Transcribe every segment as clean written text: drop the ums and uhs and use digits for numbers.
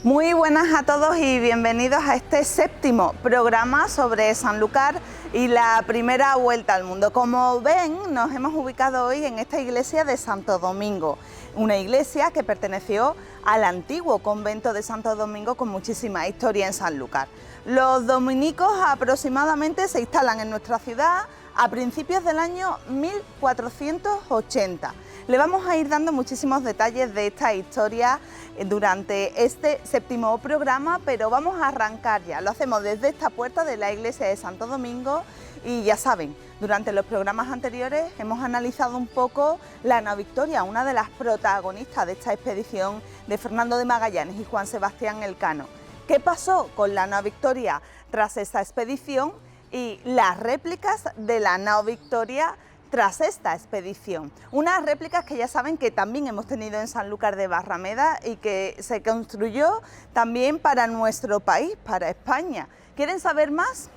Muy buenas a todos y bienvenidos a este séptimo programa sobre Sanlúcar y la primera vuelta al mundo. Como ven, nos hemos ubicado hoy en esta iglesia de Santo Domingo, una iglesia que perteneció al antiguo convento de Santo Domingo con muchísima historia en Sanlúcar. Los dominicos aproximadamente se instalan en nuestra ciudad a principios del año 1480. Le vamos a ir dando muchísimos detalles de esta historia durante este séptimo programa, pero vamos a arrancar ya. Lo hacemos desde esta puerta de la iglesia de Santo Domingo y ya saben, durante los programas anteriores hemos analizado un poco la nao Victoria, una de las protagonistas de esta expedición de Fernando de Magallanes y Juan Sebastián Elcano. ¿Qué pasó con la nao Victoria tras esta expedición y las réplicas de la nao Victoria tras esta expedición? Unas réplicas que ya saben que también hemos tenido en Sanlúcar de Barrameda y que se construyó también para nuestro país, para España. ¿Quieren saber más?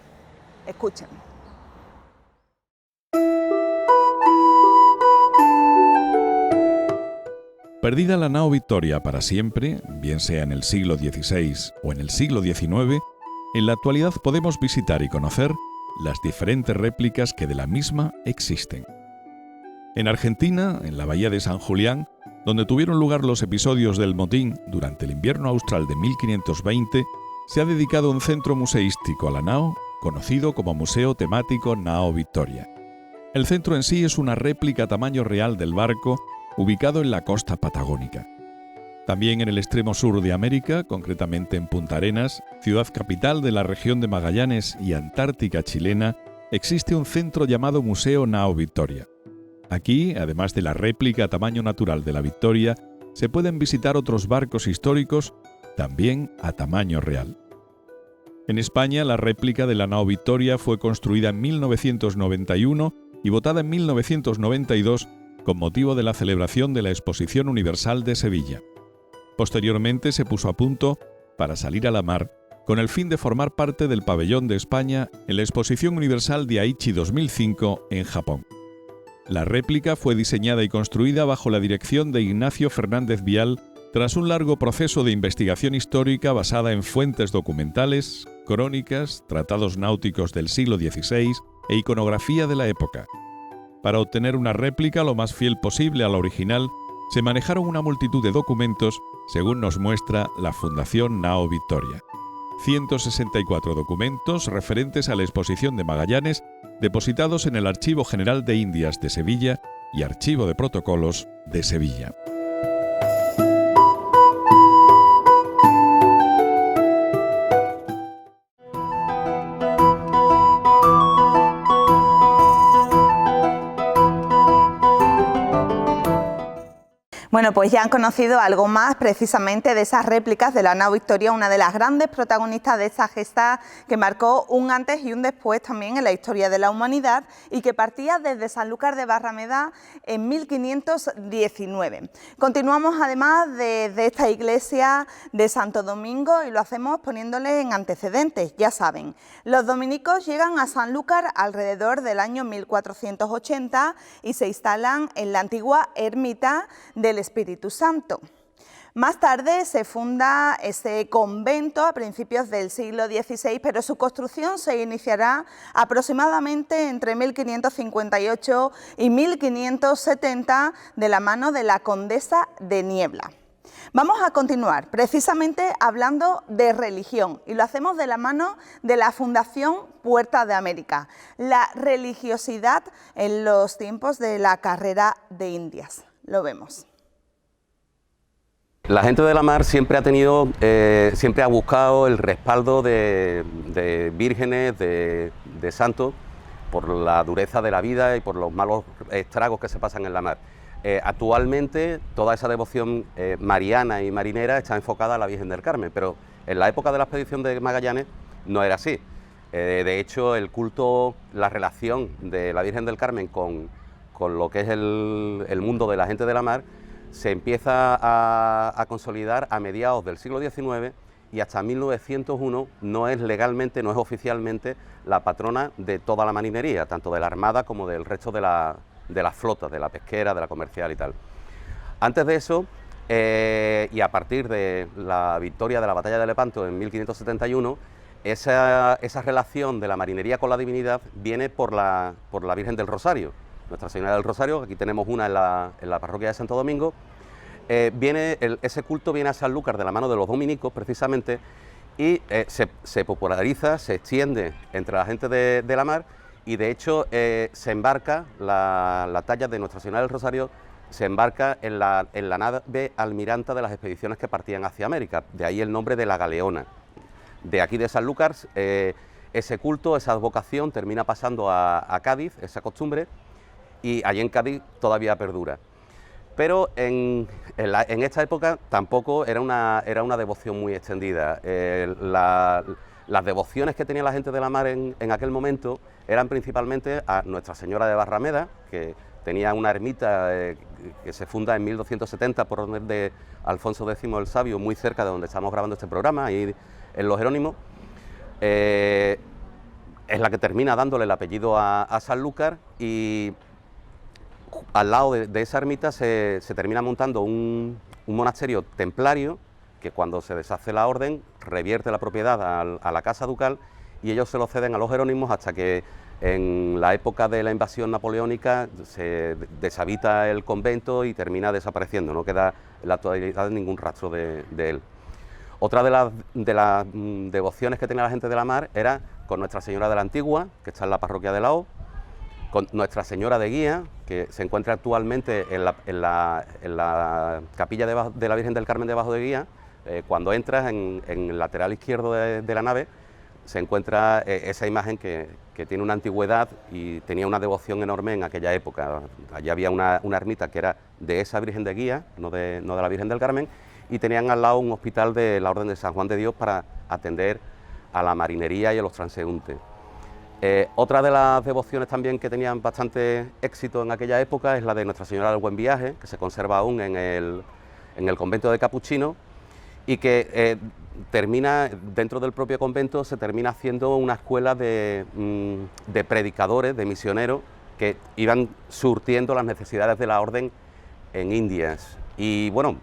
Escuchen. Perdida la nao Victoria para siempre, bien sea en el siglo XVI o en el siglo XIX, en la actualidad podemos visitar y conocer las diferentes réplicas que de la misma existen. En Argentina, en la bahía de San Julián, donde tuvieron lugar los episodios del motín durante el invierno austral de 1520, se ha dedicado un centro museístico a la nao, conocido como Museo Temático Nao Victoria. El centro en sí es una réplica a tamaño real del barco, ubicado en la costa patagónica. También en el extremo sur de América, concretamente en Punta Arenas, ciudad capital de la región de Magallanes y Antártica chilena, existe un centro llamado Museo Nao Victoria. Aquí, además de la réplica a tamaño natural de la Victoria, se pueden visitar otros barcos históricos, también a tamaño real. En España, la réplica de la nao Victoria fue construida en 1991 y votada en 1992 con motivo de la celebración de la Exposición Universal de Sevilla. Posteriormente se puso a punto para salir a la mar con el fin de formar parte del pabellón de España en la Exposición Universal de Aichi 2005 en Japón. La réplica fue diseñada y construida bajo la dirección de Ignacio Fernández Vial tras un largo proceso de investigación histórica basada en fuentes documentales, crónicas, tratados náuticos del siglo XVI e iconografía de la época. Para obtener una réplica lo más fiel posible a la original, se manejaron una multitud de documentos, según nos muestra la Fundación Nao Victoria. 164 documentos referentes a la exposición de Magallanes, depositados en el Archivo General de Indias de Sevilla y Archivo de Protocolos de Sevilla. Bueno, pues ya han conocido algo más precisamente de esas réplicas de la nao Victoria, una de las grandes protagonistas de esta gesta que marcó un antes y un después también en la historia de la humanidad y que partía desde Sanlúcar de Barrameda en 1519. Continuamos además desde esta iglesia de Santo Domingo y lo hacemos poniéndole en antecedentes. Ya saben, los dominicos llegan a Sanlúcar alrededor del año 1480 y se instalan en la antigua ermita del Espíritu Santo. Más tarde se funda ese convento a principios del siglo XVI, pero su construcción se iniciará aproximadamente entre 1558 y 1570 de la mano de la condesa de Niebla. Vamos a continuar precisamente hablando de religión y lo hacemos de la mano de la Fundación Puerta de América, la religiosidad en los tiempos de la carrera de Indias. Lo vemos. La gente de la mar siempre ha tenido, siempre ha buscado el respaldo de vírgenes, de santos, por la dureza de la vida y por los malos estragos que se pasan en la mar. Actualmente toda esa devoción mariana y marinera está enfocada a la Virgen del Carmen, pero en la época de la expedición de Magallanes no era así. De hecho, el culto, la relación de la Virgen del Carmen con lo que es el mundo de la gente de la mar se empieza a consolidar a mediados del siglo XIX y hasta 1901 no es legalmente, no es oficialmente la patrona de toda la marinería, tanto de la Armada como del resto de las flotas, de la pesquera, de la comercial y tal. Antes de eso, y a partir de la victoria de la batalla de Lepanto en 1571, esa relación de la marinería con la divinidad viene por la Virgen del Rosario, Nuestra Señora del Rosario. Aquí tenemos una en la parroquia de Santo Domingo. Ese culto viene a Sanlúcar de la mano de los dominicos, precisamente, y se populariza, se extiende entre la gente de la mar, y de hecho se embarca, la talla de Nuestra Señora del Rosario se embarca en la nave almiranta de las expediciones que partían hacia América, de ahí el nombre de la Galeona. De aquí de Sanlúcar, ese culto, esa vocación termina pasando a Cádiz, esa costumbre, y allí en Cádiz todavía perdura. Pero en esta época tampoco era una devoción muy extendida. Las devociones que tenía la gente de la mar en aquel momento eran principalmente a Nuestra Señora de Barrameda, que tenía una ermita que se funda en 1270 por orden de Alfonso X el Sabio, muy cerca de donde estamos grabando este programa, ahí en Los Jerónimos. Es la que termina dándole el apellido a Sanlúcar, y al lado de esa ermita se termina montando un monasterio templario que, cuando se deshace la orden, revierte la propiedad a la casa ducal, y ellos se lo ceden a los jerónimos hasta que en la época de la invasión napoleónica se deshabita el convento y termina desapareciendo, no queda en la actualidad ningún rastro de él. Otra de las devociones que tenía la gente de la mar era con Nuestra Señora de la Antigua, que está en la parroquia de Lao, con Nuestra Señora de Guía, que se encuentra actualmente en la capilla de la Virgen del Carmen debajo de Guía. Cuando entras en el lateral izquierdo de la nave se encuentra esa imagen que tiene una antigüedad y tenía una devoción enorme en aquella época. Allí había una ermita que era de esa Virgen de Guía, no de la Virgen del Carmen, y tenían al lado un hospital de la Orden de San Juan de Dios para atender a la marinería y a los transeúntes. Otra de las devociones también que tenían bastante éxito en aquella época es la de Nuestra Señora del Buen Viaje, que se conserva aún en el convento de Capuchino, y que termina, dentro del propio convento, se termina haciendo una escuela de predicadores, de misioneros, que iban surtiendo las necesidades de la orden en Indias. Y bueno,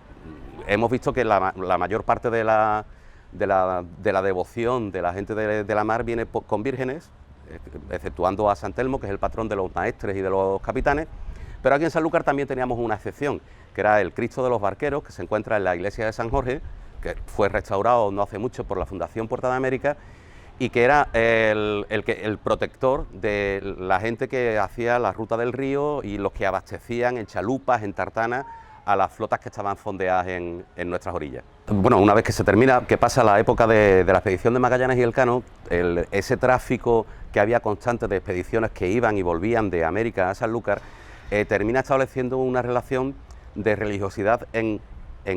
hemos visto que la mayor parte de la devoción de la gente de la mar viene con vírgenes, exceptuando a San Telmo, que es el patrón de los maestres y de los capitanes, pero aquí en Sanlúcar también teníamos una excepción, que era el Cristo de los Barqueros, que se encuentra en la iglesia de San Jorge, que fue restaurado no hace mucho por la Fundación Puerta de América, y que era el protector de la gente que hacía la ruta del río y los que abastecían en chalupas, en tartanas, a las flotas que estaban fondeadas en nuestras orillas. Bueno, una vez que se termina, que pasa la época de la expedición de Magallanes y Elcano, ese tráfico que había constante de expediciones que iban y volvían de América a Sanlúcar, termina estableciendo una relación de religiosidad en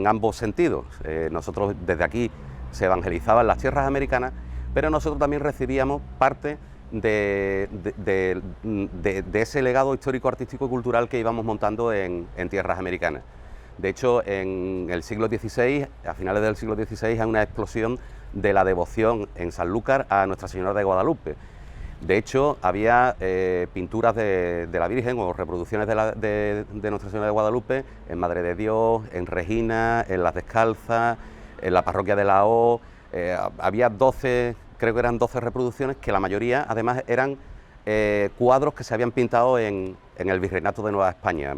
ambos sentidos. Nosotros desde aquí se evangelizaban las tierras americanas, pero nosotros también recibíamos parte de ese legado histórico, artístico y cultural que íbamos montando en tierras americanas. De hecho, en el siglo XVI, a finales del siglo XVI, hay una explosión de la devoción en Sanlúcar a Nuestra Señora de Guadalupe. De hecho, había pinturas de la Virgen o reproducciones de Nuestra Señora de Guadalupe en Madre de Dios, en Regina, en Las Descalzas, en la parroquia de la O. Había 12, creo que eran 12 reproducciones, que la mayoría además eran cuadros que se habían pintado en el Virreinato de Nueva España.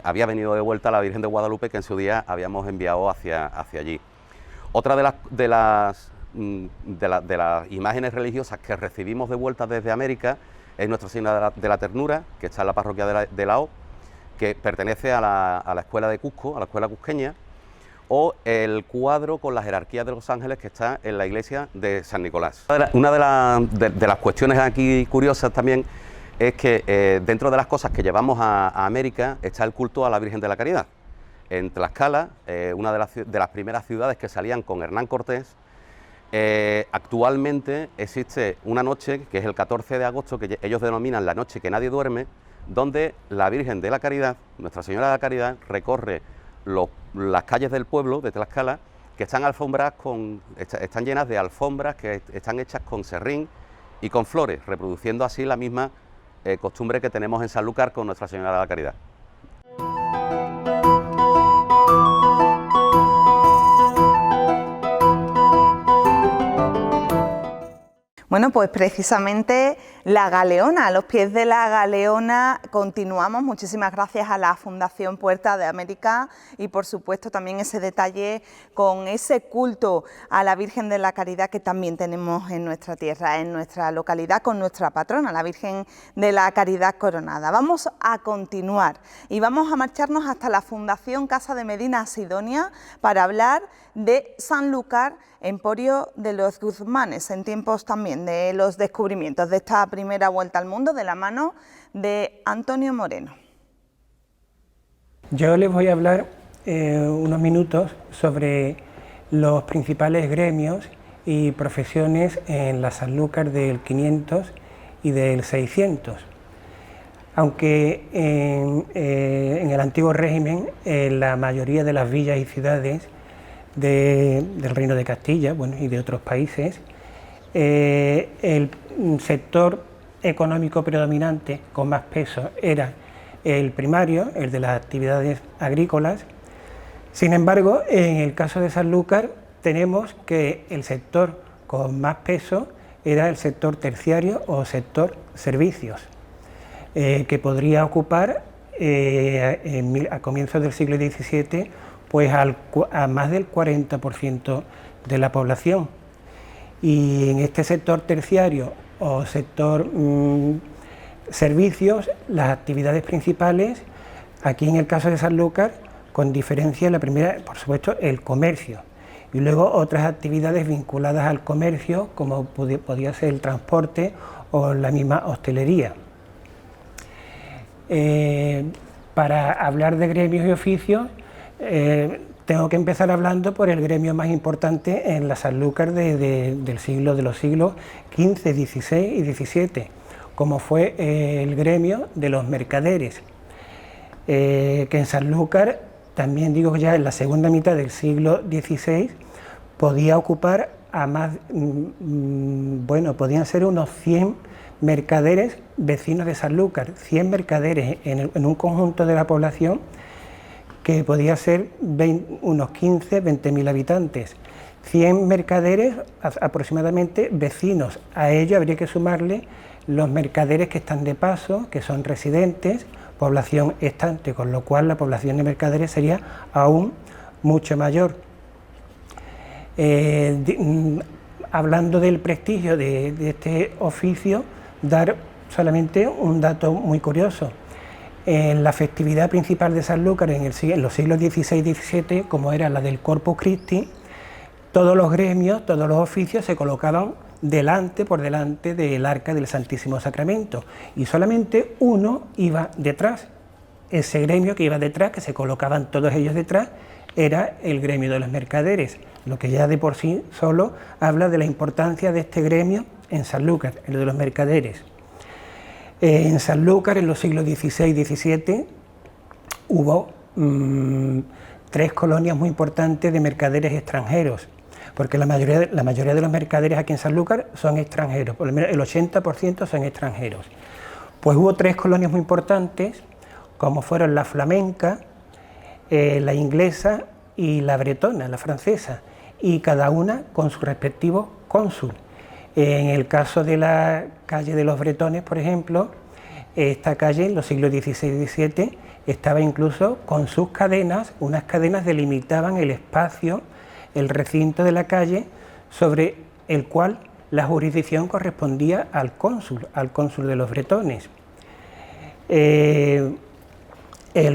Había venido de vuelta la Virgen de Guadalupe, que en su día habíamos enviado hacia allí. Otra de las imágenes religiosas que recibimos de vuelta desde América es Nuestra Señora de la Ternura, que está en la parroquia de la O, que pertenece a la escuela de Cusco, a la escuela cusqueña, o el cuadro con la jerarquía de los ángeles que está en la iglesia de San Nicolás. Una de las cuestiones aquí curiosas también es que dentro de las cosas que llevamos a América está el culto a la Virgen de la Caridad. En Tlaxcala, una de las primeras ciudades que salían con Hernán Cortés, actualmente existe una noche, que es el 14 de agosto, que ellos denominan la noche que nadie duerme, donde la Virgen de la Caridad, Nuestra Señora de la Caridad, recorre las calles del pueblo de Tlaxcala, que están están llenas de alfombras que están hechas con serrín y con flores, reproduciendo así la misma costumbre que tenemos en Sanlúcar con Nuestra Señora de la Caridad. Bueno, pues precisamente la Galeona, a los pies de la Galeona continuamos. Muchísimas gracias a la Fundación Puerta de América y por supuesto también ese detalle con ese culto a la Virgen de la Caridad que también tenemos en nuestra tierra, en nuestra localidad, con nuestra patrona, la Virgen de la Caridad Coronada. Vamos a continuar y vamos a marcharnos hasta la Fundación Casa de Medina Sidonia para hablar de Sanlúcar, emporio de los Guzmanes, en tiempos también de los descubrimientos de esta primera vuelta al mundo, de la mano de Antonio Moreno. Yo les voy a hablar unos minutos sobre los principales gremios y profesiones en la Sanlúcar del 500 y del 600. Aunque en el antiguo régimen, en la mayoría de las villas y ciudades del Reino de Castilla, bueno, y de otros países, el sector económico predominante con más peso era el primario, el de las actividades agrícolas. Sin embargo, en el caso de Sanlúcar tenemos que el sector con más peso era el sector terciario o sector servicios, que podría ocupar a comienzos del siglo XVII pues a más del 40% de la población. Y en este sector terciario o sector servicios, las actividades principales, aquí en el caso de Sanlúcar, con diferencia, la primera, por supuesto, el comercio, y luego otras actividades vinculadas al comercio, como podía ser el transporte o la misma hostelería. Para hablar de gremios y oficios, tengo que empezar hablando por el gremio más importante en la Sanlúcar de los siglos XV, XVI y XVII, como fue el gremio de los mercaderes, que en Sanlúcar, también digo que ya en la segunda mitad del siglo XVI, podía ocupar a más, podían ser unos 100 mercaderes vecinos de Sanlúcar, 100 mercaderes en un conjunto de la población que podía ser unos 15, 20.000 habitantes. 100 mercaderes aproximadamente vecinos. A ello habría que sumarle los mercaderes que están de paso, que son residentes, población estante, con lo cual la población de mercaderes sería aún mucho mayor. Hablando del prestigio de este oficio, dar solamente un dato muy curioso. En la festividad principal de Sanlúcar en los siglos XVI y XVII, como era la del Corpus Christi, todos los gremios, todos los oficios se colocaban por delante del arca del Santísimo Sacramento, y solamente uno iba detrás. Ese gremio que iba detrás, que se colocaban todos ellos detrás, era el gremio de los mercaderes, lo que ya de por sí solo habla de la importancia de este gremio en Sanlúcar, el de los mercaderes. En Sanlúcar, en los siglos XVI y XVII, hubo 3 colonias muy importantes de mercaderes extranjeros. porque la mayoría de los mercaderes aquí en Sanlúcar son extranjeros, por lo menos el 80% son extranjeros. Pues hubo 3 colonias muy importantes, como fueron la flamenca, la inglesa y la bretona, la francesa, y cada una con su respectivo cónsul. En el caso de la calle de los bretones, por ejemplo, esta calle en los siglos XVI y XVII estaba incluso con sus cadenas, unas cadenas delimitaban el espacio, el recinto de la calle, sobre el cual la jurisdicción correspondía al cónsul de los bretones. El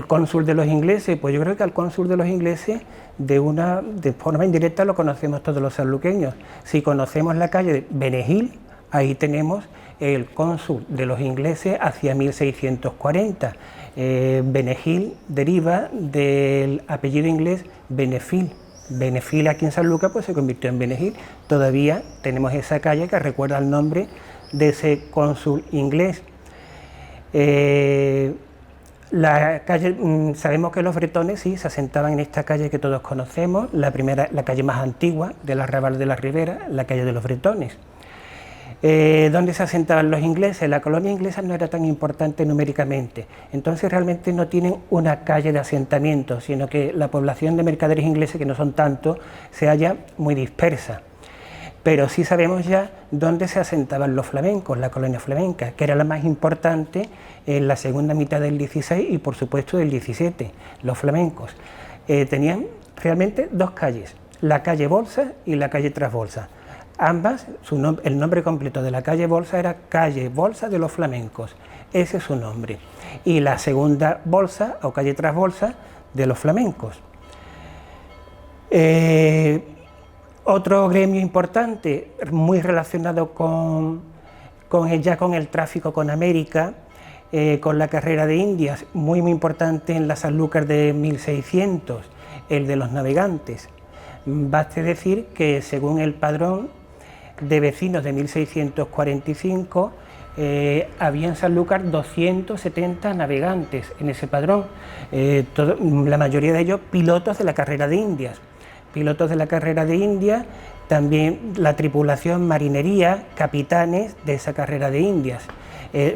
cónsul de los ingleses, pues yo creo que al cónsul de los ingleses de forma indirecta lo conocemos todos los sanluqueños. Si conocemos la calle de Benegil, ahí tenemos el cónsul de los ingleses hacia 1640. Benegil deriva del apellido inglés Benefil. Benefil aquí en Sanlúcar pues se convirtió en Benegil. Todavía tenemos esa calle que recuerda el nombre de ese cónsul inglés. La calle, sabemos que los bretones sí se asentaban en esta calle que todos conocemos, la calle más antigua del arrabal de la Ribera, la calle de los bretones. ¿Dónde se asentaban los ingleses? La colonia inglesa no era tan importante numéricamente, entonces realmente no tienen una calle de asentamiento, sino que la población de mercaderes ingleses, que no son tantos, se halla muy dispersa. Pero sí sabemos ya dónde se asentaban los flamencos, la colonia flamenca, que era la más importante en la segunda mitad del XVI y por supuesto del XVII. Los flamencos tenían realmente 2 calles, la calle Bolsa y la calle Trasbolsa. Ambas, el nombre completo de la calle Bolsa era Calle Bolsa de los Flamencos, ese es su nombre. Y la segunda Bolsa o calle Trasbolsa de los flamencos. Otro gremio importante, muy relacionado con el tráfico con América, con la carrera de Indias, muy importante en la Sanlúcar de 1600, el de los navegantes. Baste decir que según el padrón de vecinos de 1645, había en Sanlúcar 270 navegantes en ese padrón, la mayoría de ellos pilotos de la carrera de Indias. Pilotos de la carrera de Indias, también la tripulación, marinería, capitanes de esa carrera de Indias.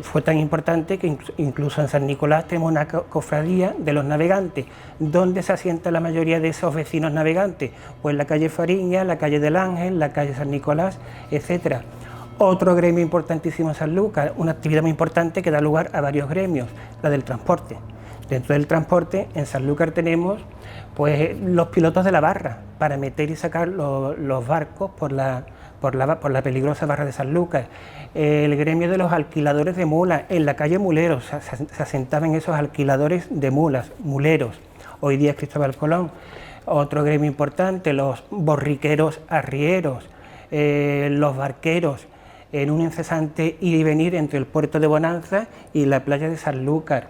Fue tan importante que incluso en San Nicolás tenemos una cofradía de los navegantes. ¿Dónde se asienta la mayoría de esos vecinos navegantes? Pues la calle Fariña, la calle del Ángel, la calle San Nicolás, etc. Otro gremio importantísimo en Sanlúcar, una actividad muy importante que da lugar a varios gremios, la del transporte. Dentro del transporte, en Sanlúcar tenemos pues los pilotos de la barra, para meter y sacar los barcos por la peligrosa barra de Sanlúcar. El gremio de los alquiladores de mulas, en la calle Muleros, se asentaban esos alquiladores de mulas, muleros, hoy día es Cristóbal Colón. Otro gremio importante, los borriqueros arrieros, los barqueros, en un incesante ir y venir entre el puerto de Bonanza y la playa de Sanlúcar.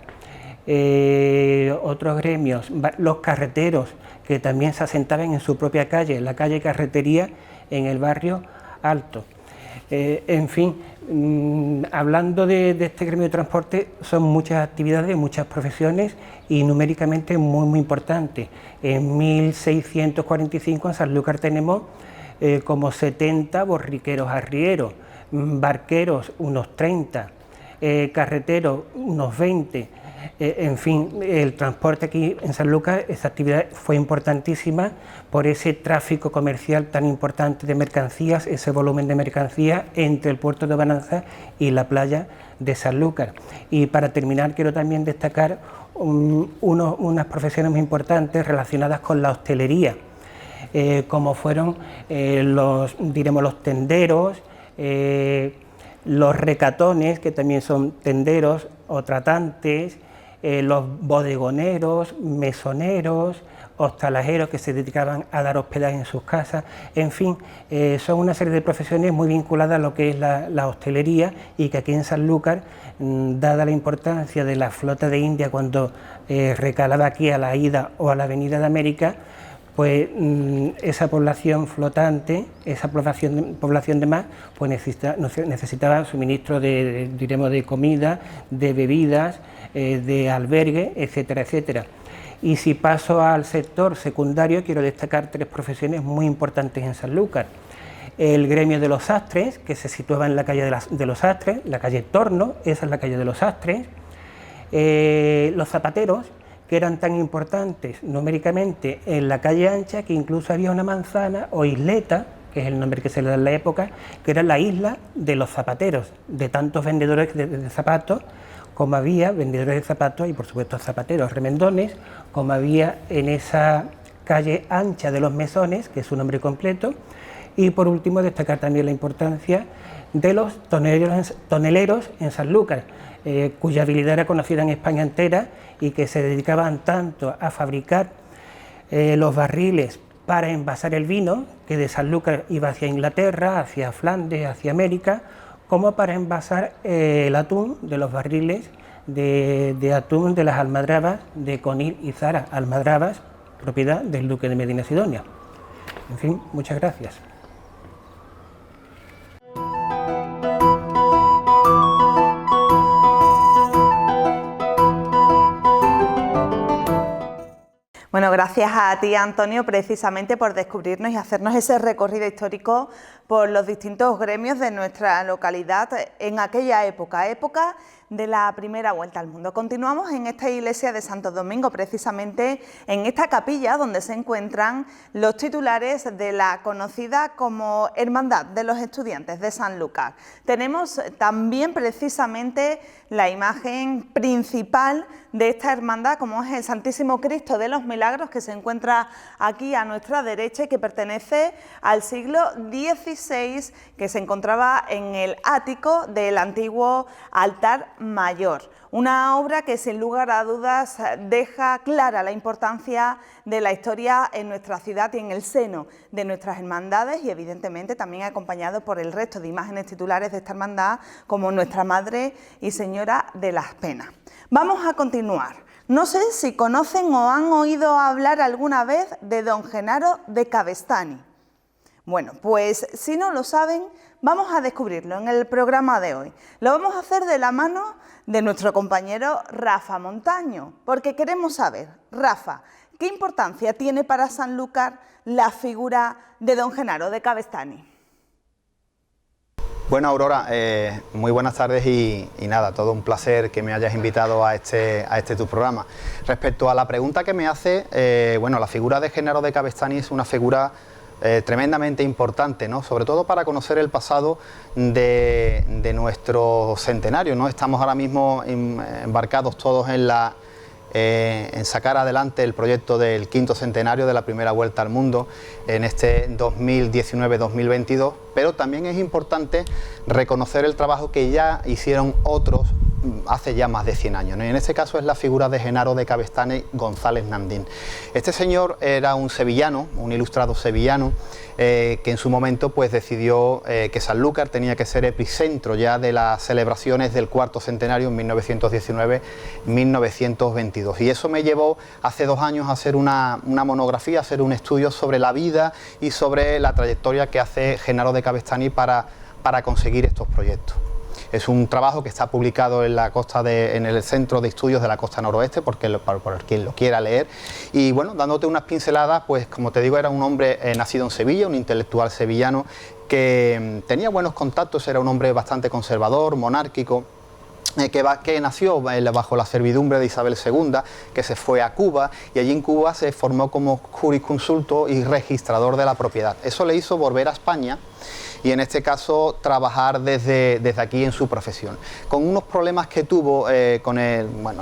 Otros gremios, los carreteros, que también se asentaban en su propia calle, la calle Carretería, en el barrio Alto. En fin, hablando de este gremio de transporte, son muchas actividades, muchas profesiones y numéricamente muy importantes. En 1645 en Sanlúcar tenemos como 70 borriqueros arrieros, barqueros unos 30, carreteros unos 20. En fin, el transporte aquí en Sanlúcar, esta actividad fue importantísima por ese tráfico comercial tan importante de mercancías, ese volumen de mercancías entre el puerto de Bonanza y la playa de Sanlúcar. Y para terminar, quiero también destacar unas profesiones muy importantes relacionadas con la hostelería, como fueron los tenderos, los recatones, que también son tenderos o tratantes, los bodegoneros, mesoneros, hostalajeros que se dedicaban a dar hospedaje en sus casas. En fin, son una serie de profesiones muy vinculadas a lo que es la hostelería, y que aquí en Sanlúcar, dada la importancia de la flota de India cuando recalaba aquí a la ida o a la Avenida de América, pues esa población flotante, esa población de mar, pues necesitaba suministro de comida, de bebidas, de albergue, etcétera, etcétera. Y si paso al sector secundario, quiero destacar 3 profesiones muy importantes en Sanlúcar. El gremio de los sastres, que se situaba en la calle de los sastres, la calle Torno, esa es la calle de los sastres. Los zapateros, que eran tan importantes numéricamente en la calle ancha, que incluso había una manzana o isleta, que es el nombre que se le da en la época, que era la isla de los zapateros, de tantos vendedores de zapatos, como había vendedores de zapatos y por supuesto zapateros remendones, como había en esa calle ancha de los Mesones, que es su nombre completo. Y por último destacar también la importancia de los toneleros en Sanlúcar, cuya habilidad era conocida en España entera y que se dedicaban tanto a fabricar los barriles para envasar el vino, que de Sanlúcar iba hacia Inglaterra, hacia Flandes, hacia América, como para envasar el atún de los barriles de atún de las almadrabas de Conil y Zara, almadrabas, propiedad del duque de Medina Sidonia. En fin, muchas gracias. Bueno, gracias a ti, Antonio, precisamente por descubrirnos y hacernos ese recorrido histórico por los distintos gremios de nuestra localidad en aquella época de la primera vuelta al mundo. Continuamos en esta iglesia de Santo Domingo, precisamente en esta capilla donde se encuentran los titulares de la conocida como Hermandad de los Estudiantes de Sanlúcar. Tenemos también precisamente la imagen principal de esta hermandad, como es el Santísimo Cristo de los Milagros, que se encuentra aquí a nuestra derecha y que pertenece al siglo XVI, que se encontraba en el ático del antiguo altar mayor. Una obra que sin lugar a dudas deja clara la importancia de la historia en nuestra ciudad y en el seno de nuestras hermandades, y evidentemente también acompañado por el resto de imágenes titulares de esta hermandad, como Nuestra Madre y Señora de las Penas. Vamos a continuar. No sé si conocen o han oído hablar alguna vez de don Genaro de Cabestany. Bueno, pues si no lo saben, vamos a descubrirlo en el programa de hoy. Lo vamos a hacer de la mano de nuestro compañero Rafa Montaño, porque queremos saber, Rafa, ¿qué importancia tiene para Sanlúcar la figura de don Genaro de Cabestany? Bueno, Aurora, muy buenas tardes y nada, todo un placer que me hayas invitado a este tu programa. Respecto a la pregunta que me hace, bueno, la figura de Genaro de Cabestany es una figura tremendamente importante, ¿no? Sobre todo para conocer el pasado de nuestro centenario, ¿no? Estamos ahora mismo embarcados todos en sacar adelante el proyecto del 5º centenario de la primera vuelta al mundo en este 2019-2022, pero también es importante reconocer el trabajo que ya hicieron otros hace ya más de 100 años, ¿no? Y en este caso es la figura de Genaro de Cabestany González Nandín. Este señor era un sevillano, un ilustrado sevillano, que en su momento pues decidió que Sanlúcar tenía que ser epicentro ya de las celebraciones del 4º centenario en 1919-1922. Y eso me llevó hace 2 años a hacer una monografía, a hacer un estudio sobre la vida y sobre la trayectoria que hace Genaro de Cabestany para conseguir estos proyectos. Es un trabajo que está publicado en en el Centro de Estudios de la Costa Noroeste, por quien lo quiera leer. Y bueno, dándote unas pinceladas, pues como te digo, era un hombre nacido en Sevilla, un intelectual sevillano que tenía buenos contactos, era un hombre bastante conservador, monárquico, que nació bajo la servidumbre de Isabel II, que se fue a Cuba y allí en Cuba se formó como jurisconsulto y registrador de la propiedad. Eso le hizo volver a España y en este caso trabajar desde aquí en su profesión. Con unos problemas que tuvo en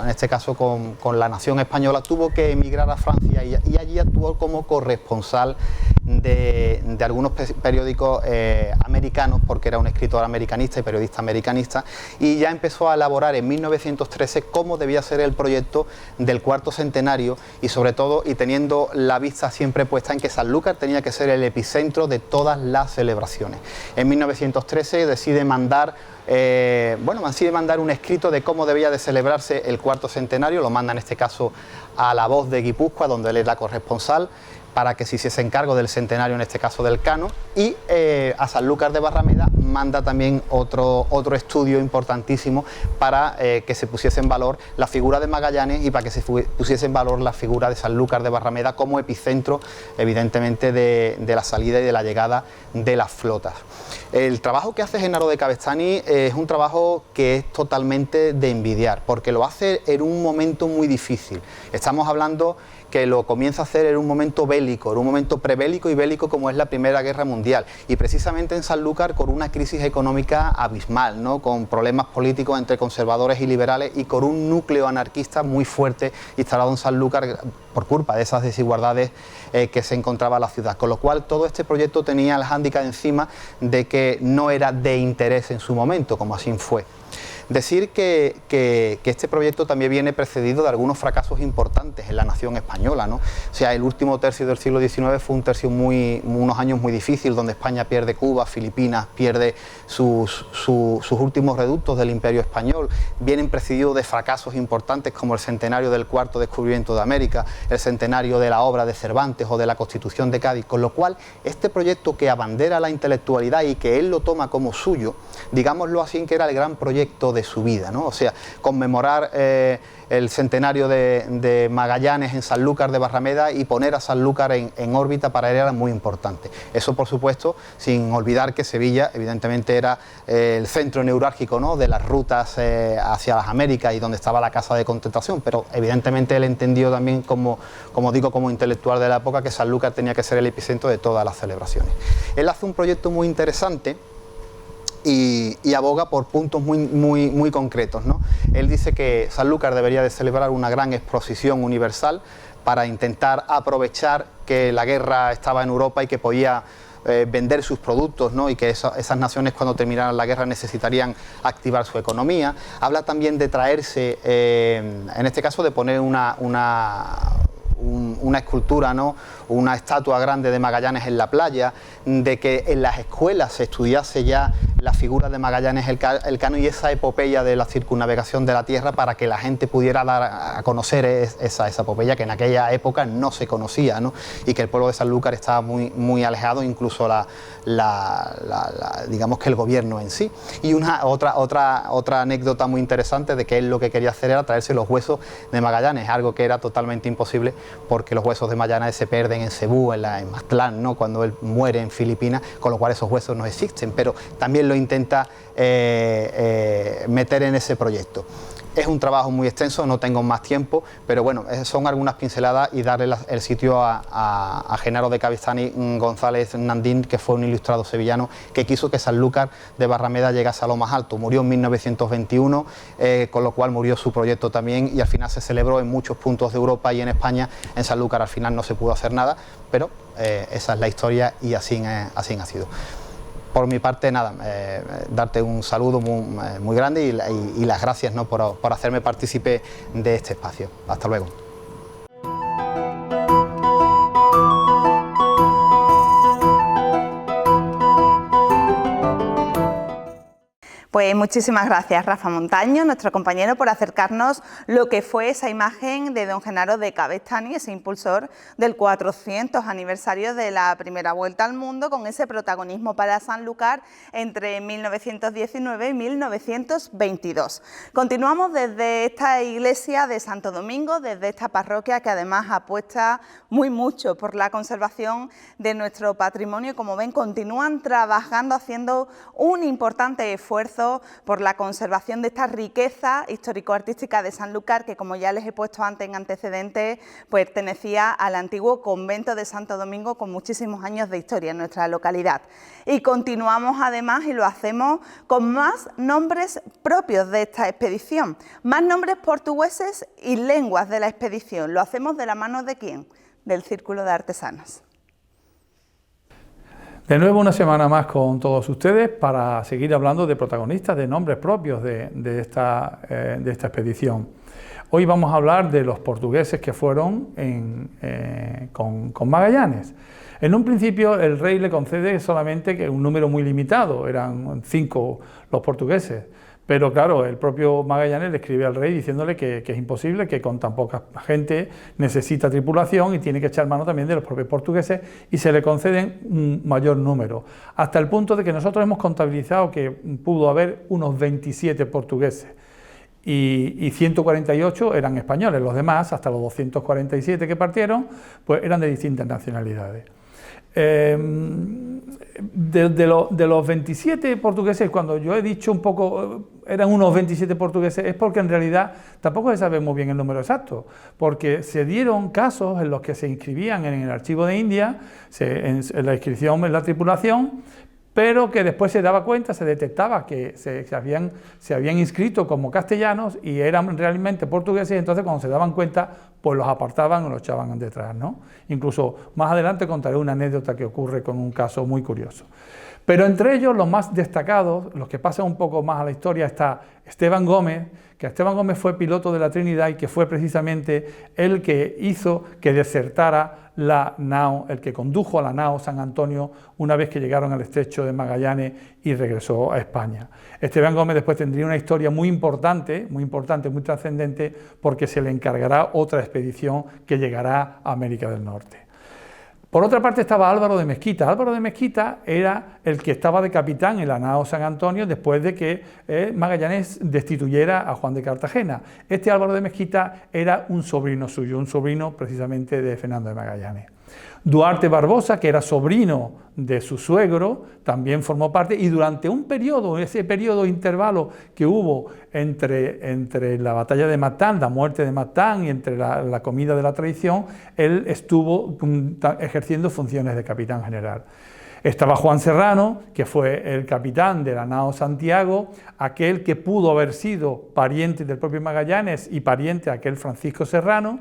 este caso con la nación española, tuvo que emigrar a Francia y allí actuó como corresponsal de algunos periódicos americanos, porque era un escritor americanista y periodista americanista, y ya empezó a elaborar en 1913 cómo debía ser el proyecto del 4º centenario y sobre todo, y teniendo la vista siempre puesta en que Sanlúcar tenía que ser el epicentro de todas las celebraciones. En 1913 decide mandar un escrito de cómo debía de celebrarse el 4º centenario, lo manda en este caso a La Voz de Guipúzcoa, donde él era corresponsal. para que se hiciese cargo del centenario, en este caso del Cano, y a Sanlúcar de Barrameda manda también otro estudio importantísimo para que se pusiese en valor la figura de Magallanes y para que se pusiese en valor la figura de Sanlúcar de Barrameda como epicentro, evidentemente, de la salida y de la llegada de las flotas. El trabajo que hace Genaro de Cabestany es un trabajo que es totalmente de envidiar, porque lo hace en un momento muy difícil. Estamos hablando que lo comienza a hacer en un momento bélico, en un momento prebélico y bélico como es la Primera Guerra Mundial, y precisamente en Sanlúcar con una crisis económica abismal, ¿no?, con problemas políticos entre conservadores y liberales y con un núcleo anarquista muy fuerte instalado en Sanlúcar por culpa de esas desigualdades que se encontraba la ciudad, con lo cual todo este proyecto tenía el hándicap encima de que no era de interés en su momento, como así fue. Decir que este proyecto también viene precedido de algunos fracasos importantes en la nación española, ¿no? O sea, el último tercio del siglo XIX fue un tercio unos años muy difícil, donde España pierde Cuba, Filipinas, pierde sus últimos reductos del Imperio Español. Vienen precedidos de fracasos importantes como el centenario del cuarto descubrimiento de América, el centenario de la obra de Cervantes o de la Constitución de Cádiz, con lo cual este proyecto que abandera la intelectualidad y que él lo toma como suyo, digámoslo así, que era el gran proyecto de su vida, ¿no? O sea, conmemorar el centenario de Magallanes en Sanlúcar de Barrameda y poner a Sanlúcar en órbita para él era muy importante. Eso, por supuesto, sin olvidar que Sevilla evidentemente era el centro neurálgico, ¿no?, de las rutas hacia las Américas y donde estaba la casa de concentración, pero evidentemente él entendió también, como digo, como intelectual de la época, que Sanlúcar tenía que ser el epicentro de todas las celebraciones. Él hace un proyecto muy interesante y aboga por puntos muy concretos, ¿no? Él dice que Sanlúcar debería de celebrar una gran exposición universal para intentar aprovechar que la guerra estaba en Europa y que podía vender sus productos, ¿no?, y que esas naciones, cuando terminaran la guerra, necesitarían activar su economía. Habla también de traerse, en este caso, de poner una escultura, ¿no?, una estatua grande de Magallanes en la playa, de que en las escuelas se estudiase ya la figura de Magallanes Elcano y esa epopeya de la circunnavegación de la Tierra, para que la gente pudiera dar a conocer esa epopeya que en aquella época no se conocía, ¿no?, y que el pueblo de Sanlúcar estaba muy alejado, incluso digamos que el gobierno en sí. Y otra anécdota muy interesante de que él lo que quería hacer era traerse los huesos de Magallanes, algo que era totalmente imposible porque los huesos de Magallanes se pierden en Cebú, en Maztlán, ¿no?, cuando él muere en Filipinas, con lo cual esos huesos no existen, pero también lo intenta meter en ese proyecto. Es un trabajo muy extenso, no tengo más tiempo, pero bueno, son algunas pinceladas y darle el sitio a Genaro de Cabestany González Nandín, que fue un ilustrado sevillano que quiso que Sanlúcar de Barrameda llegase a lo más alto. Murió en 1921, con lo cual murió su proyecto también, y al final se celebró en muchos puntos de Europa y en España. En Sanlúcar al final no se pudo hacer nada, pero esa es la historia y así ha sido. Por mi parte, nada, darte un saludo muy grande y las gracias, ¿no?, por hacerme partícipe de este espacio. Hasta luego. Pues muchísimas gracias, Rafa Montaño, nuestro compañero, por acercarnos lo que fue esa imagen de don Genaro de Cabestany, ese impulsor del 400 aniversario de la primera vuelta al mundo, con ese protagonismo para Sanlúcar entre 1919 y 1922. Continuamos desde esta iglesia de Santo Domingo, desde esta parroquia que además apuesta mucho por la conservación de nuestro patrimonio. Como ven, continúan trabajando, haciendo un importante esfuerzo por la conservación de esta riqueza histórico-artística de Sanlúcar, que, como ya les he puesto antes en antecedentes, pertenecía al antiguo convento de Santo Domingo, con muchísimos años de historia en nuestra localidad. Y continuamos además, y lo hacemos con más nombres propios de esta expedición, más nombres portugueses y lenguas de la expedición. ¿Lo hacemos de la mano de quién? Del Círculo de Artesanos. De nuevo una semana más con todos ustedes para seguir hablando de protagonistas, de nombres propios de esta expedición. Hoy vamos a hablar de los portugueses que fueron con Magallanes. En un principio el rey le concede solamente un número muy limitado, eran 5 los portugueses, Pero claro, el propio Magallanes le escribe al rey diciéndole que es imposible, que con tan poca gente necesita tripulación y tiene que echar mano también de los propios portugueses, y se le conceden un mayor número, hasta el punto de que nosotros hemos contabilizado que pudo haber unos 27 portugueses y 148 eran españoles. Los demás, hasta los 247 que partieron, pues eran de distintas nacionalidades. De los 27 portugueses, cuando yo he dicho un poco, eran unos 27 portugueses, es porque en realidad tampoco se sabe muy bien el número exacto, porque se dieron casos en los que se inscribían en el archivo de India, en la inscripción en la tripulación, pero que después se daba cuenta, se detectaba que se habían inscrito como castellanos y eran realmente portugueses, y entonces cuando se daban cuenta, pues los apartaban o los echaban detrás, ¿no? Incluso más adelante contaré una anécdota que ocurre con un caso muy curioso. Pero entre ellos, los más destacados, los que pasan un poco más a la historia, está Esteban Gómez, que Esteban Gómez fue piloto de la Trinidad y que fue precisamente el que hizo que desertara la nao, el que condujo a la nao San Antonio una vez que llegaron al estrecho de Magallanes y regresó a España. Esteban Gómez después tendría una historia muy importante, muy trascendente, porque se le encargará otra expedición que llegará a América del Norte. Por otra parte estaba Álvaro de Mesquita. Álvaro de Mesquita era el que estaba de capitán en la nao San Antonio después de que Magallanes destituyera a Juan de Cartagena. Este Álvaro de Mesquita era un sobrino suyo, un sobrino precisamente de Fernando de Magallanes. Duarte Barbosa, que era sobrino de su suegro, también formó parte, y durante un periodo, ese periodo intervalo que hubo entre la batalla de Matán, la muerte de Matán, y entre la comida de la traición, él estuvo ejerciendo funciones de capitán general. Estaba Juan Serrano, que fue el capitán de la nao Santiago, aquel que pudo haber sido pariente del propio Magallanes y pariente de aquel Francisco Serrano.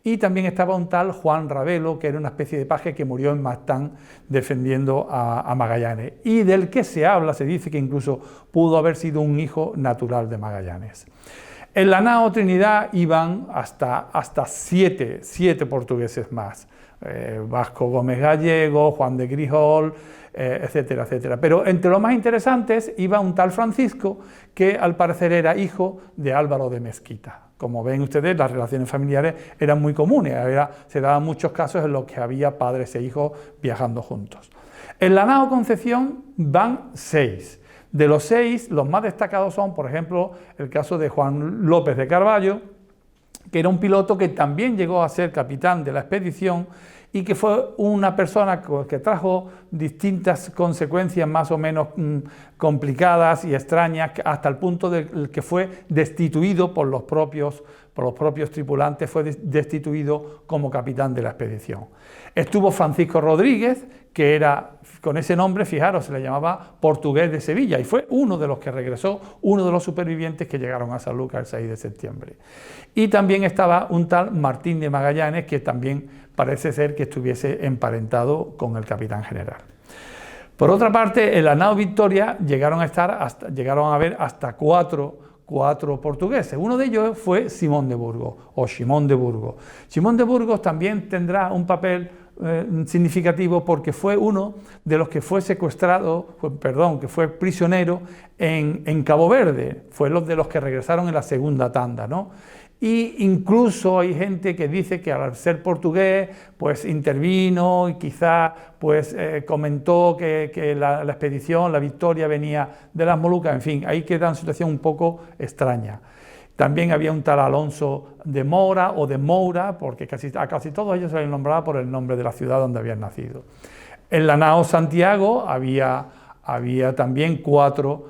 Y también estaba un tal Juan Ravelo, que era una especie de paje que murió en Matán defendiendo a Magallanes, y del que se habla, se dice que incluso pudo haber sido un hijo natural de Magallanes. En la nao Trinidad iban hasta 7 portugueses más, Vasco Gómez Gallego, Juan de Grijol, etcétera, etcétera. Pero entre los más interesantes iba un tal Francisco, que al parecer era hijo de Álvaro de Mesquita. Como ven ustedes, las relaciones familiares eran muy comunes, se daban muchos casos en los que había padres e hijos viajando juntos. En la nao Concepción van 6. De los 6, los más destacados son, por ejemplo, el caso de Juan López de Carvalho, que era un piloto que también llegó a ser capitán de la expedición y que fue una persona que trajo distintas consecuencias más o menos complicadas y extrañas, hasta el punto de que fue destituido por los propios tripulantes, fue destituido como capitán de la expedición. Estuvo Francisco Rodríguez, que era, con ese nombre, fijaros, se le llamaba Portugués de Sevilla, y fue uno de los que regresó, uno de los supervivientes que llegaron a Sanlúcar el 6 de septiembre. Y también estaba un tal Martín de Magallanes, que también parece ser que estuviese emparentado con el capitán general. Por otra parte, en la nao Victoria llegaron a haber hasta cuatro portugueses. Uno de ellos fue Simón de Burgos, o Simón de Burgos. Simón de Burgos también tendrá un papel significativo, porque fue uno de los que fue que fue prisionero en Cabo Verde, fue de los que regresaron en la segunda tanda, ¿no? Y incluso hay gente que dice que al ser portugués, pues intervino y quizá pues comentó que la expedición, la Victoria, venía de las Molucas. En fin, ahí queda una situación un poco extraña. También había un tal Alonso de Mora o de Moura, porque a casi todos ellos se les nombraba por el nombre de la ciudad donde habían nacido. En la nao Santiago había también cuatro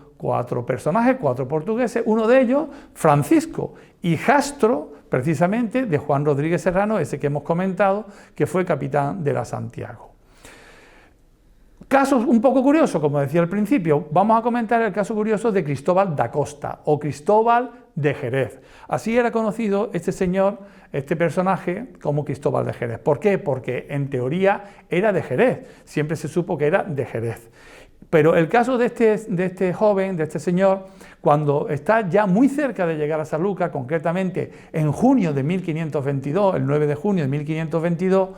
personajes, 4 portugueses, uno de ellos Francisco, hijastro precisamente de Juan Rodríguez Serrano, ese que hemos comentado, que fue capitán de la Santiago. Casos un poco curiosos, como decía al principio, vamos a comentar el caso curioso de Cristóbal da Costa, o Cristóbal de Jerez. Así era conocido este señor, este personaje, como Cristóbal de Jerez. ¿Por qué? Porque en teoría era de Jerez, siempre se supo que era de Jerez. Pero el caso de este joven, de este señor, cuando está ya muy cerca de llegar a Sanlúcar, concretamente en junio de 1522, el 9 de junio de 1522,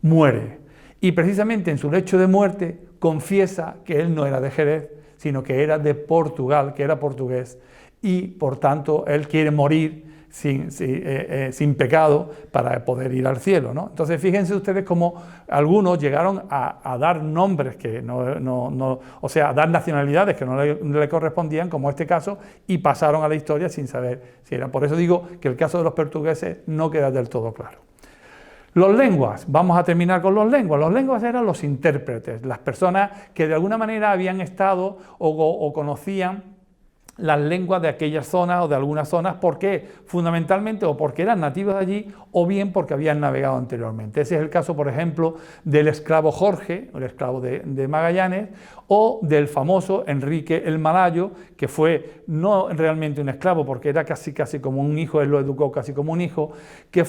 muere. Y precisamente en su lecho de muerte confiesa que él no era de Jerez, sino que era de Portugal, que era portugués, y por tanto él quiere morir sin pecado para poder ir al cielo, ¿no? Entonces fíjense ustedes cómo algunos llegaron a dar nombres que o sea, a dar nacionalidades que no le correspondían, como este caso, y pasaron a la historia sin saber si eran. Por eso digo que el caso de los portugueses no queda del todo claro. Los lenguas, vamos a terminar con los lenguas. Los lenguas eran los intérpretes, las personas que de alguna manera habían estado o conocían las lenguas de aquellas zonas o de algunas zonas. ¿Por qué? Fundamentalmente o porque eran nativos de allí o bien porque habían navegado anteriormente. Ese es el caso, por ejemplo, del esclavo Jorge, el esclavo de Magallanes, o del famoso Enrique el Malayo, que fue no realmente un esclavo porque era casi como un hijo, él lo educó casi como un hijo, que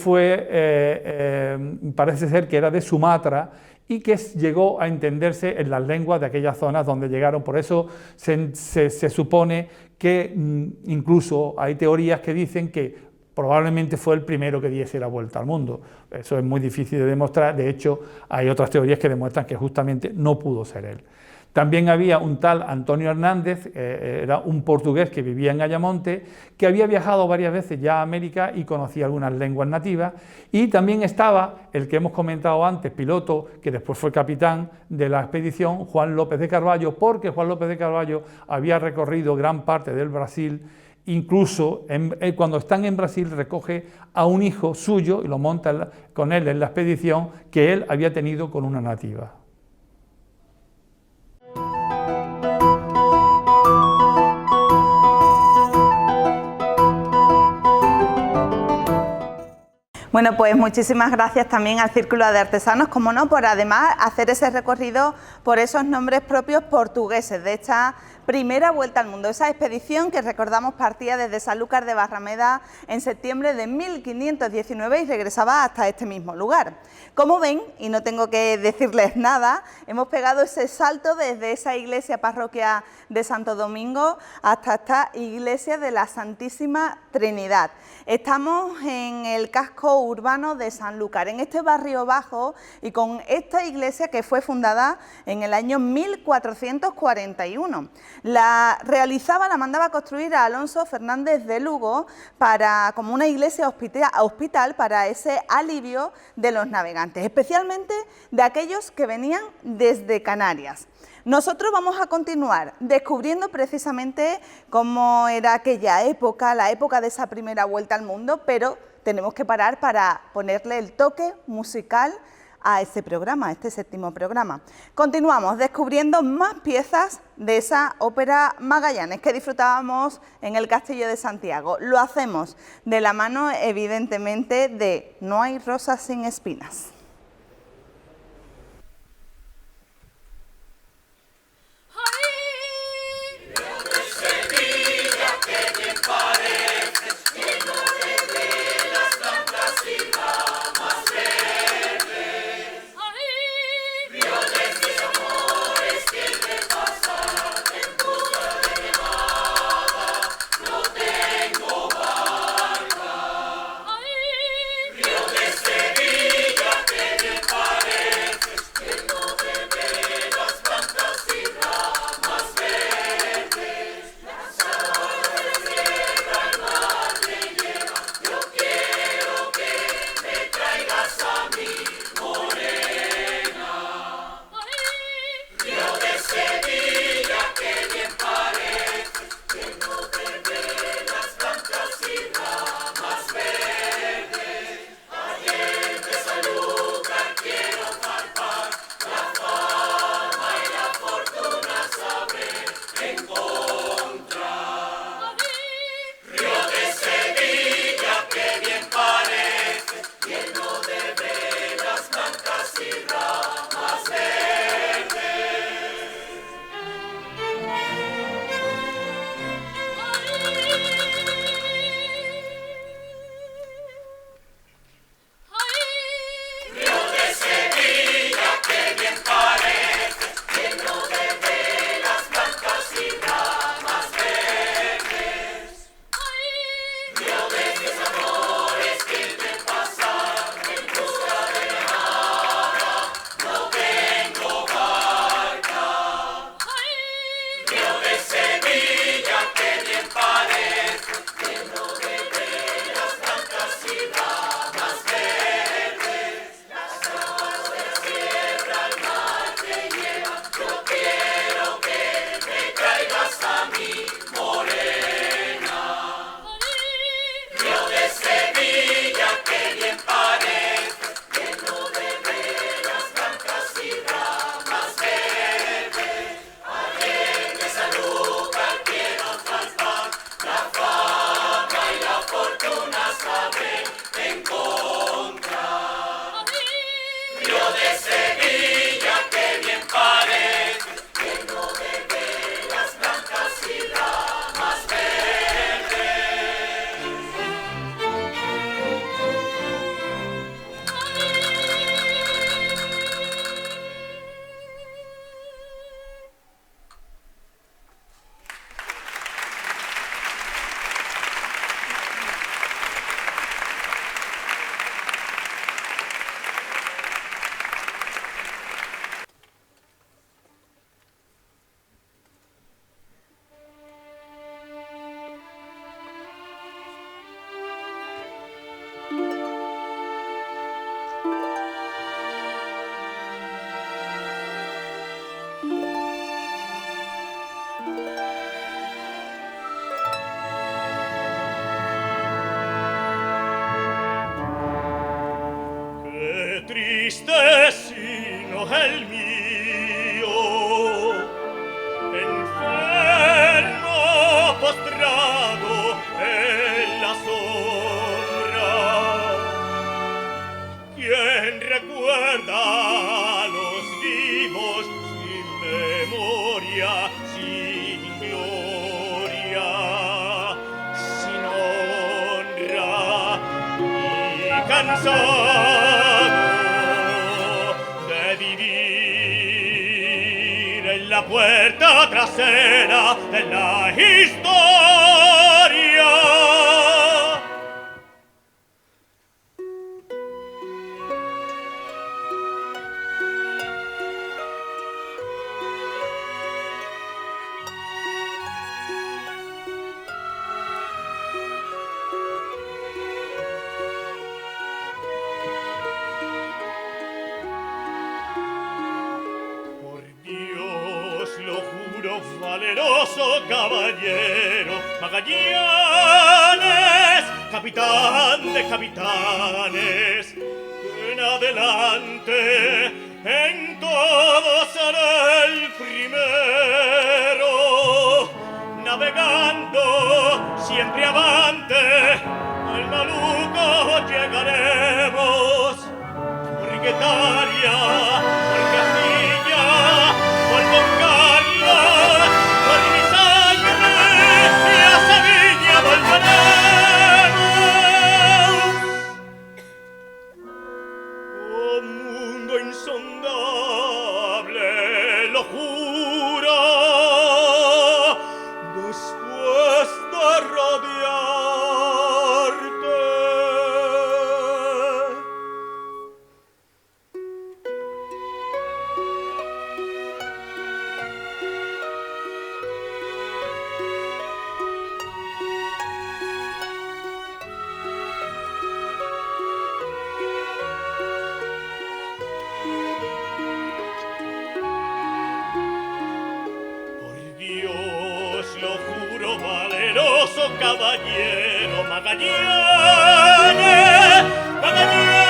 parece ser que era de Sumatra y que llegó a entenderse en las lenguas de aquellas zonas donde llegaron. Por eso se supone que incluso hay teorías que dicen que probablemente fue el primero que diese la vuelta al mundo. Eso es muy difícil de demostrar. De hecho, hay otras teorías que demuestran que justamente no pudo ser él. También había un tal Antonio Hernández, era un portugués que vivía en Ayamonte, que había viajado varias veces ya a América y conocía algunas lenguas nativas. Y también estaba el que hemos comentado antes, piloto, que después fue capitán de la expedición, Juan López de Carvalho, porque Juan López de Carvalho había recorrido gran parte del Brasil. Incluso cuando están en Brasil recoge a un hijo suyo y lo monta con él en la expedición que él había tenido con una nativa. Bueno, pues muchísimas gracias también al Círculo de Artesanos, como no, por además hacer ese recorrido por esos nombres propios portugueses de esta primera vuelta al mundo. Esa expedición que recordamos partía desde Sanlúcar de Barrameda en septiembre de 1519 y regresaba hasta este mismo lugar. Como ven, y no tengo que decirles nada, hemos pegado ese salto desde esa iglesia parroquia de Santo Domingo hasta esta iglesia de la Santísima Trinidad. Estamos en el casco urbano de Sanlúcar, en este barrio bajo, y con esta iglesia que fue fundada en el año 1441. La mandaba a construir a Alonso Fernández de Lugo como una iglesia hospital para ese alivio de los navegantes, especialmente de aquellos que venían desde Canarias. Nosotros vamos a continuar descubriendo precisamente cómo era aquella época, la época de esa primera vuelta al mundo, pero tenemos que parar para ponerle el toque musical a este programa, a este séptimo programa. Continuamos descubriendo más piezas de esa ópera Magallanes que disfrutábamos en el Castillo de Santiago. Lo hacemos de la mano, evidentemente, de No hay rosas sin espinas. Sevilla sin gloria, sin honra y cansado de vivir en la puerta trasera de la historia. Valeroso caballero Magallanes, capitán de capitanes, en adelante en todo será el primero, navegando siempre avante, al Maluco llegaremos, por Guetaria, por Castilla, por Don Carlos, por mi sangre y a Sevilla volveremos. Oh mundo insondable, lo juro, después de rodearte. Caballero Magallanes, Magallanes.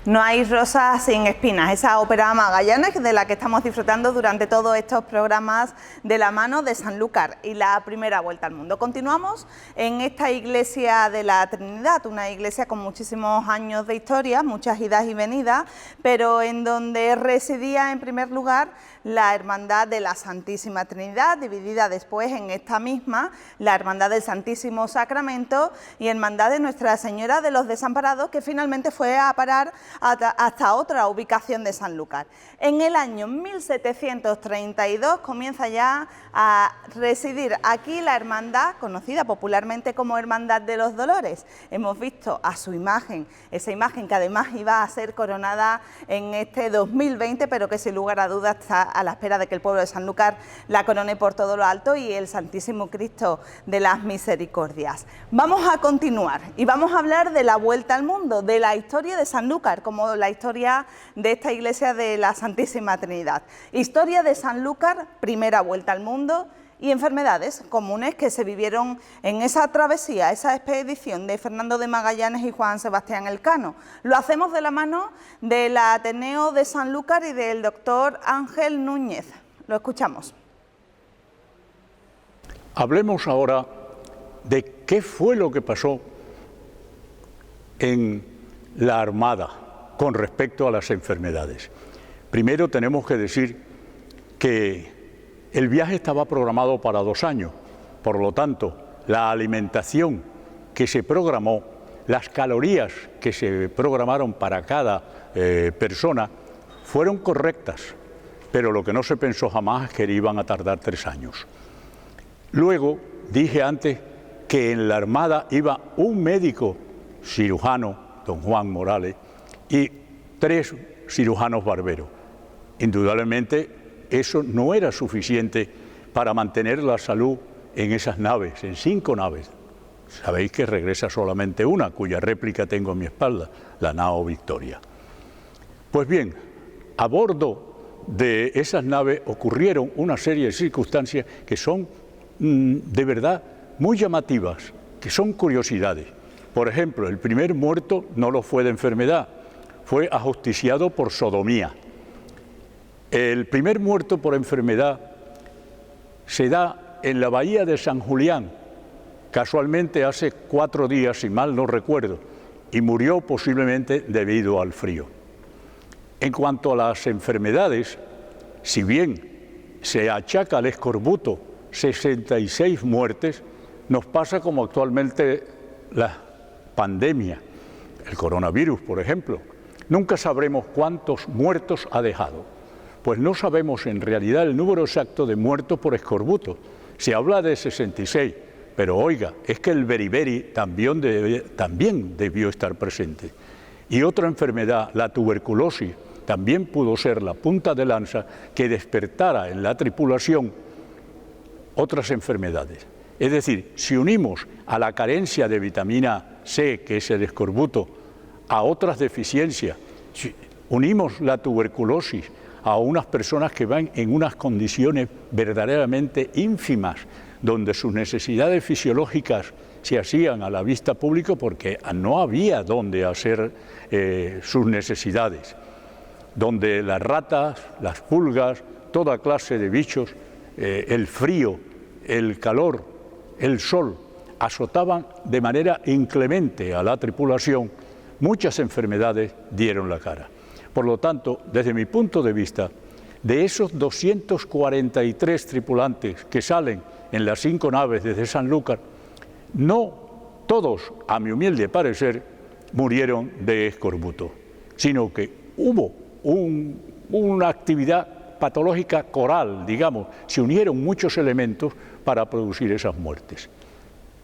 No hay rosas sin espinas, esa ópera Magallanes de la que estamos disfrutando durante todos estos programas de la mano de Sanlúcar y la primera vuelta al mundo. Continuamos en esta iglesia de la Trinidad, una iglesia con muchísimos años de historia, muchas idas y venidas, pero en donde residía en primer lugar la Hermandad de la Santísima Trinidad, dividida después en esta misma, la Hermandad del Santísimo Sacramento y Hermandad de Nuestra Señora de los Desamparados, que finalmente fue a parar hasta otra ubicación de Sanlúcar. En el año 1732 comienza ya a residir aquí la hermandad, conocida popularmente como Hermandad de los Dolores. Hemos visto a su imagen, esa imagen que además iba a ser coronada en este 2020, pero que sin lugar a dudas está a la espera de que el pueblo de Sanlúcar la corone por todo lo alto, y el Santísimo Cristo de las Misericordias. Vamos a continuar y vamos a hablar de la vuelta al mundo, de la historia de Sanlúcar, como la historia de esta iglesia de la Santísima Trinidad. Historia de Sanlúcar, primera vuelta al mundo, y enfermedades comunes que se vivieron en esa travesía, esa expedición de Fernando de Magallanes y Juan Sebastián Elcano. Lo hacemos de la mano del Ateneo de Sanlúcar y del doctor Ángel Núñez. Lo escuchamos. Hablemos ahora de qué fue lo que pasó en la Armada con respecto a las enfermedades. Primero tenemos que decir que el viaje estaba programado para 2 años, por lo tanto, la alimentación que se programó, las calorías que se programaron para cada persona, fueron correctas, pero lo que no se pensó jamás es que iban a tardar 3 años. Luego, dije antes que en la Armada iba un médico cirujano, don Juan Morales, y 3 cirujanos barberos. Indudablemente, eso no era suficiente para mantener la salud en esas naves, en 5 naves. Sabéis que regresa solamente una, cuya réplica tengo en mi espalda, la nao Victoria. Pues bien, a bordo de esas naves ocurrieron una serie de circunstancias que son de verdad muy llamativas que son curiosidades. Por ejemplo, el primer muerto no lo fue de enfermedad, fue ajusticiado por sodomía. El primer muerto por enfermedad se da en la bahía de San Julián, casualmente hace 4 días, si mal no recuerdo, y murió posiblemente debido al frío. En cuanto a las enfermedades, si bien se achaca al escorbuto 66 muertes, nos pasa como actualmente la pandemia, el coronavirus, por ejemplo. Nunca sabremos cuántos muertos ha dejado. Pues no sabemos en realidad el número exacto de muertos por escorbuto. Se habla de 66, pero oiga, es que el beriberi también debió estar presente. Y otra enfermedad, la tuberculosis, también pudo ser la punta de lanza que despertara en la tripulación otras enfermedades. Es decir, si unimos a la carencia de vitamina C, que es el escorbuto, a otras deficiencias, si unimos la tuberculosis a unas personas que van en unas condiciones verdaderamente ínfimas, donde sus necesidades fisiológicas se hacían a la vista pública porque no había dónde hacer sus necesidades, donde las ratas, las pulgas, toda clase de bichos, el frío, el calor, el sol, azotaban de manera inclemente a la tripulación, muchas enfermedades dieron la cara. Por lo tanto, desde mi punto de vista, de esos 243 tripulantes que salen en las 5 naves desde Sanlúcar, no todos, a mi humilde parecer, murieron de escorbuto, sino que hubo una actividad patológica coral, digamos, se unieron muchos elementos para producir esas muertes.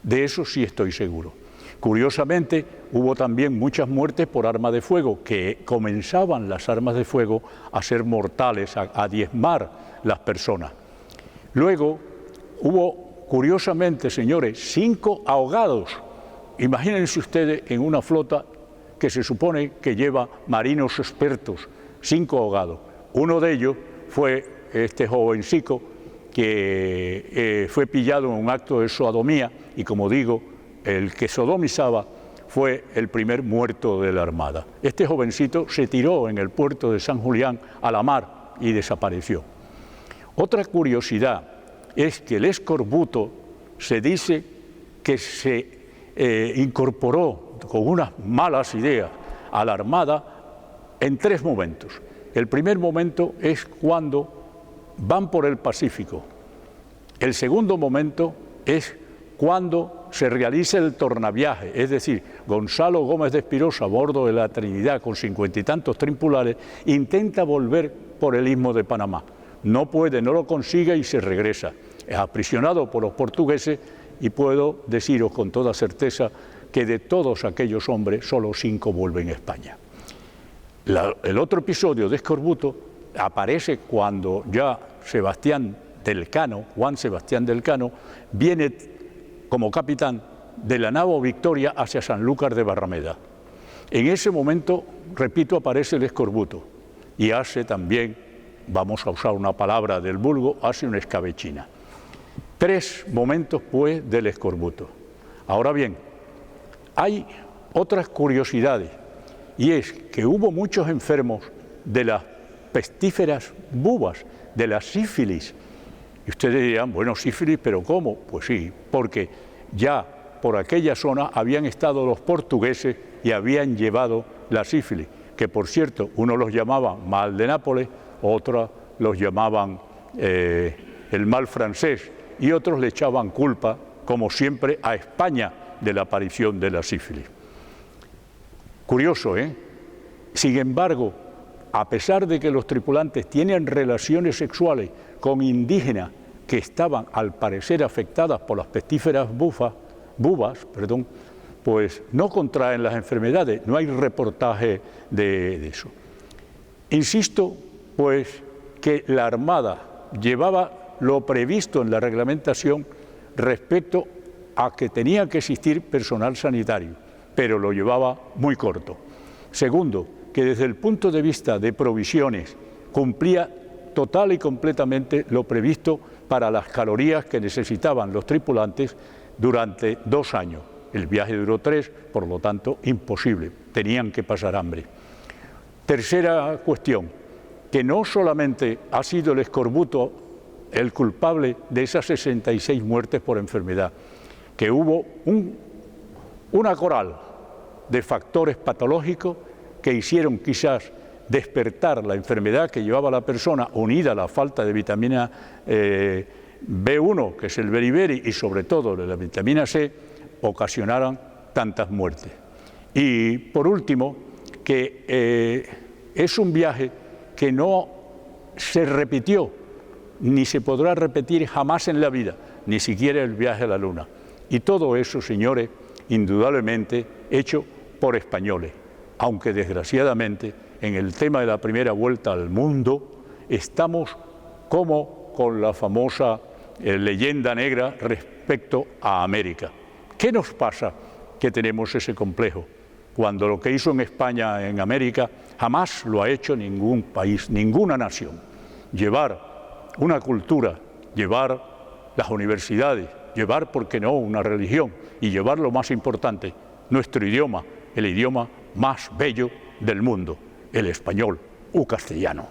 De eso sí estoy seguro. Curiosamente, hubo también muchas muertes por arma de fuego, que comenzaban las armas de fuego a ser mortales, a diezmar las personas. Luego hubo, curiosamente, señores, 5 ahogados. Imagínense ustedes en una flota que se supone que lleva marinos expertos, 5 ahogados. Uno de ellos fue este jovencico que fue pillado en un acto de sodomía y, como digo, el que sodomizaba fue el primer muerto de la Armada. Este jovencito se tiró en el puerto de San Julián a la mar y desapareció. Otra curiosidad es que el escorbuto se dice que se incorporó con unas malas ideas a la Armada en 3 momentos. El primer momento es cuando van por el Pacífico. El segundo momento es cuando se realiza el tornaviaje, es decir, Gonzalo Gómez de Espirosa, a bordo de la Trinidad, con 50 y tantos tripulantes, intenta volver por el Istmo de Panamá. No puede, no lo consigue y se regresa. Es aprisionado por los portugueses y puedo deciros con toda certeza que de todos aquellos hombres, solo 5 vuelven a España. El otro episodio de escorbuto aparece cuando ya Juan Sebastián del Cano, viene como capitán de la nao Victoria hacia Sanlúcar de Barrameda. En ese momento, repito, aparece el escorbuto y hace también, vamos a usar una palabra del vulgo, hace una escabechina. 3 momentos, pues, del escorbuto. Ahora bien, hay otras curiosidades, y es que hubo muchos enfermos de las pestíferas bubas, de la sífilis. Y ustedes dirán, bueno, sífilis, ¿pero cómo? Pues sí, porque ya por aquella zona habían estado los portugueses y habían llevado la sífilis, que por cierto, unos los llamaban mal de Nápoles, otros los llamaban el mal francés, y otros le echaban culpa, como siempre, a España de la aparición de la sífilis. Curioso, ¿eh? Sin embargo, a pesar de que los tripulantes tienen relaciones sexuales con indígenas que estaban al parecer afectadas por las pestíferas bubas, pues no contraen las enfermedades, no hay reportaje de eso. Insisto, pues, que la Armada llevaba lo previsto en la reglamentación respecto a que tenía que existir personal sanitario, pero lo llevaba muy corto. Segundo, que desde el punto de vista de provisiones cumplía total y completamente lo previsto para las calorías que necesitaban los tripulantes durante 2 años. El viaje duró 3, por lo tanto, imposible. Tenían que pasar hambre. Tercera cuestión, que no solamente ha sido el escorbuto el culpable de esas 66 muertes por enfermedad, que hubo una coral de factores patológicos que hicieron quizás despertar la enfermedad que llevaba la persona, unida a la falta de vitamina B1, que es el beriberi, y sobre todo de la vitamina C, ocasionaran tantas muertes. Y por último, que es un viaje que no se repitió, ni se podrá repetir jamás en la vida, ni siquiera el viaje a la Luna. Y todo eso, señores, indudablemente hecho por españoles, aunque desgraciadamente en el tema de la primera vuelta al mundo estamos como con la famosa leyenda negra respecto a América. ¿Qué nos pasa que tenemos ese complejo? Cuando lo que hizo en España, en América, jamás lo ha hecho ningún país, ninguna nación. Llevar una cultura, llevar las universidades, llevar, ¿por qué no?, una religión, y llevar lo más importante, nuestro idioma, el idioma más bello del mundo, el español o castellano.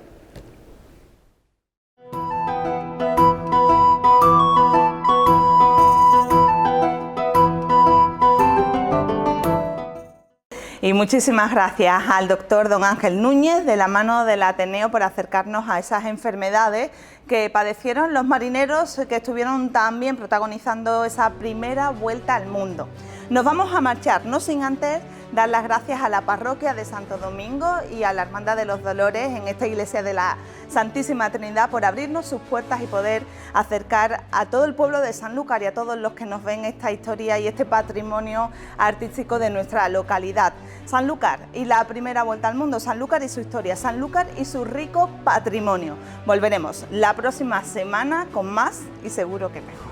Y muchísimas gracias al doctor don Ángel Núñez, de la mano del Ateneo, por acercarnos a esas enfermedades que padecieron los marineros que estuvieron también protagonizando esa primera vuelta al mundo. Nos vamos a marchar, no sin antes dar las gracias a la parroquia de Santo Domingo y a la Hermandad de los Dolores en esta iglesia de la Santísima Trinidad por abrirnos sus puertas y poder acercar a todo el pueblo de Sanlúcar y a todos los que nos ven esta historia y este patrimonio artístico de nuestra localidad. Sanlúcar y la primera vuelta al mundo, Sanlúcar y su historia, Sanlúcar y su rico patrimonio. Volveremos la próxima semana con más y seguro que mejor.